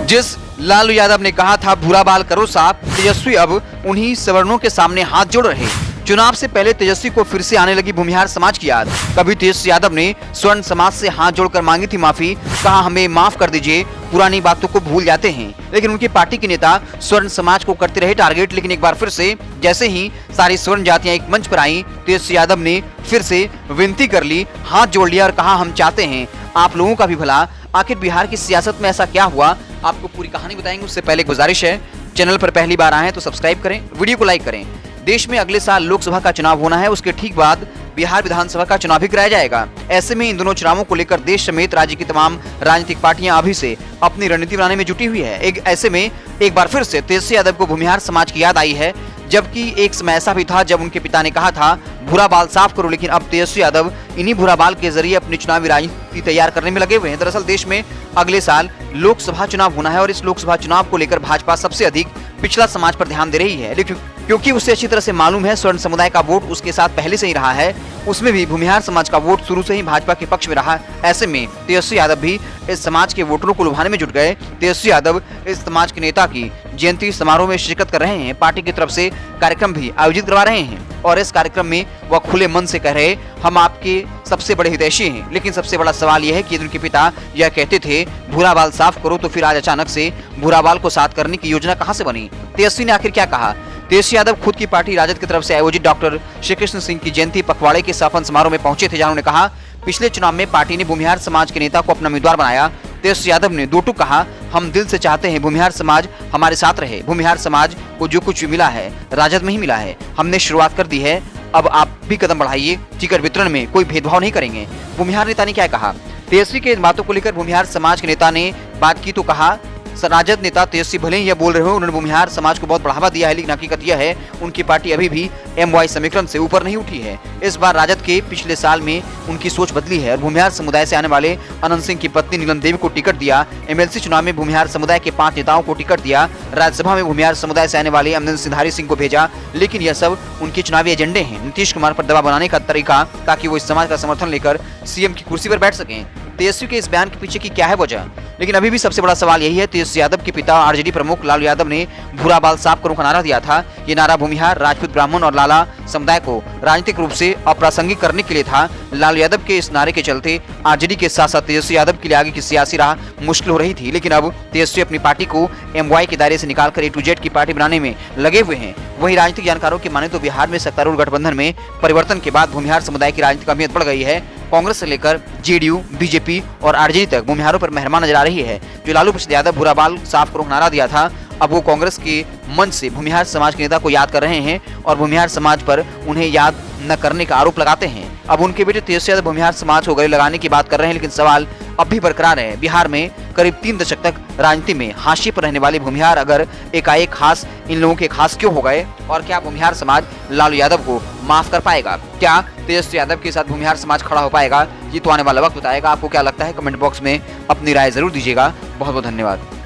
जिस लालू यादव ने कहा था भूरा बाल करो साफ, तेजस्वी अब उन्हीं सवर्णों के सामने हाथ जोड़ रहे। चुनाव से पहले तेजस्वी को फिर से आने लगी भूमिहार समाज की याद। कभी तेजस्वी यादव ने स्वर्ण समाज से हाथ जोड़कर मांगी थी माफी, कहा हमें माफ कर दीजिए, पुरानी बातों को भूल जाते हैं। लेकिन उनकी पार्टी के नेता स्वर्ण समाज को करते रहे टारगेट। लेकिन एक बार फिर से जैसे ही सारी स्वर्ण जातियां एक मंच पर आई, तेजस्वी यादव ने फिर से विनती कर ली, हाथ जोड़ लिया और कहा हम चाहते हैं आप लोगों का भी भला। आखिर बिहार की सियासत में ऐसा क्या हुआ, आपको पूरी कहानी बताएंगे। उससे पहले गुजारिश है, चैनल पर पहली बार आए हैं तो सब्सक्राइब करें, वीडियो को लाइक करें। देश में अगले साल लोकसभा का चुनाव होना है, उसके ठीक बाद बिहार विधानसभा का चुनाव भी कराया जाएगा। ऐसे में इन दोनों चुनावों को लेकर देश समेत राज्य की तमाम राजनीतिक पार्टियां अभी से अपनी रणनीति बनाने में जुटी हुई है। ऐसे में एक बार फिर से तेजस्वी यादव को भूमिहार समाज की याद आई है, जबकि एक समय ऐसा भी था जब उनके पिता ने कहा था भूरा बाल साफ करो। लेकिन अब तेजस्वी यादव इन्हीं भूरा बाल के जरिए अपनी चुनावी राजनीति तैयार करने में लगे हुए हैं। दरअसल देश में अगले साल लोकसभा चुनाव होना है और इस लोकसभा चुनाव को लेकर भाजपा सबसे अधिक पिछड़ा समाज पर ध्यान दे रही है। लेकिन क्योंकि उसे अच्छी तरह से मालूम है स्वर्ण समुदाय का वोट उसके साथ पहले से ही रहा है, उसमें भी भूमिहार समाज का वोट शुरू से ही भाजपा के पक्ष में रहा। ऐसे में तेजस्वी यादव भी इस समाज के वोटरों को लुभाने में जुट गए। तेजस्वी यादव इस समाज के नेता की जयंती समारोह में शिरकत कर रहे हैं। पार्टी की तरफ से कार्यक्रम भी आयोजित करवा रहे हैं और इस कार्यक्रम में वह खुले मन से कह रहे हम आपके सबसे बड़े हितैषी हैं। लेकिन सबसे बड़ा सवाल यह है कि उनके पिता यह कहते थे भूरा बाल साफ करो, तो फिर आज अचानक से भूरा बाल को साफ करने की योजना कहां से बनी? तेजस्वी ने आखिर क्या कहा? तेजस्वी यादव खुद की पार्टी राजद की तरफ से आयोजित डॉक्टर श्री कृष्ण सिंह की जयंती पखवाड़े के सफल समारोह में पहुंचे थे, जहां उन्होंने कहा पिछले चुनाव में पार्टी ने भूमिहार समाज के नेता को अपना उम्मीदवार बनाया। तेजस्वी यादव ने दो टूक कहा हम दिल से चाहते हैं भूमिहार समाज हमारे साथ रहे। भूमिहार समाज को जो कुछ भी मिला है राजद में ही मिला है, हमने शुरुआत कर दी है, अब आप भी कदम बढ़ाइए। टिकट वितरण में कोई भेदभाव नहीं करेंगे। भूमिहार नेता ने क्या कहा? तेजस्वी के इन बातों को लेकर भूमिहार समाज के नेता ने बात की तो कहा राजद नेता तेजस्वी भले ही यह बोल रहे हो उन्होंने भूमिहार समाज को बहुत बढ़ावा दिया है, लेकिन हकीकत यह है उनकी पार्टी अभी भी MY समीकरण से ऊपर नहीं उठी है। इस बार राजद के पिछले साल में उनकी सोच बदली है और भूमिहार समुदाय से आने वाले अनंत सिंह की पत्नी नीलम देवी को टिकट दिया। MLC चुनाव में भूमिहार समुदाय के 5 नेताओं को टिकट दिया। राज्यसभा में भूमिहार समुदाय से आने वाले अमरिंदर सिंधारी सिंह को भेजा। लेकिन यह सब उनके चुनावी एजेंडे हैं, नीतीश कुमार पर दबाव बनाने का तरीका, ताकि वो इस समाज का समर्थन लेकर CM की कुर्सी पर बैठ सकें। तेजस्वी के इस बयान के पीछे की क्या है वजह? लेकिन अभी भी सबसे बड़ा सवाल यही है। तेजस्वी यादव के पिता RJD प्रमुख लालू यादव ने भूरा बाल साफ करो का नारा दिया था। ये नारा भूमिहार, राजपूत, ब्राह्मण और लाला समुदाय को राजनीतिक रूप से अप्रासंगिक करने के लिए था। लालू यादव के इस नारे के चलते RJD के साथ साथ तेजस्वी यादव के लिए आगे की सियासी राह मुश्किल हो रही थी। लेकिन अब तेजस्वी अपनी पार्टी को MY के दायरे से निकालकर A to Z की पार्टी बनाने में लगे हुए हैं। वहीं राजनीतिक जानकारों की माने तो बिहार में सत्तारूढ़ गठबंधन में परिवर्तन के बाद भूमिहार समुदाय की राजनीतिक अहमियत बढ़ गई है। कांग्रेस से लेकर JDU, BJP और RJD तक भूमिहारों पर मेहरबान नजर आ रही है। जो लालू प्रसाद यादव भूरा बाल साफ करो नारा दिया था, अब वो कांग्रेस के मंच से भूमिहार समाज के नेता को याद कर रहे हैं और भूमिहार समाज पर उन्हें याद न करने का आरोप लगाते हैं। अब उनके बेटे तेजस्वी यादव भूमिहार समाज को गले लगाने की बात कर रहे हैं, लेकिन सवाल अब भी बरकरार है। बिहार में करीब 3 दशक तक राजनीति में हाशिए पर रहने वाले भूमिहार अगर एकाएक खास इन लोगों के खास क्यों हो गए? और क्या भूमिहार समाज लालू यादव को माफ कर पाएगा? क्या तेजस्वी यादव के साथ भूमिहार समाज खड़ा हो पाएगा? ये तो आने वाला वक्त बताएगा। आपको क्या लगता है? कमेंट बॉक्स में अपनी राय जरूर दीजिएगा। बहुत बहुत धन्यवाद।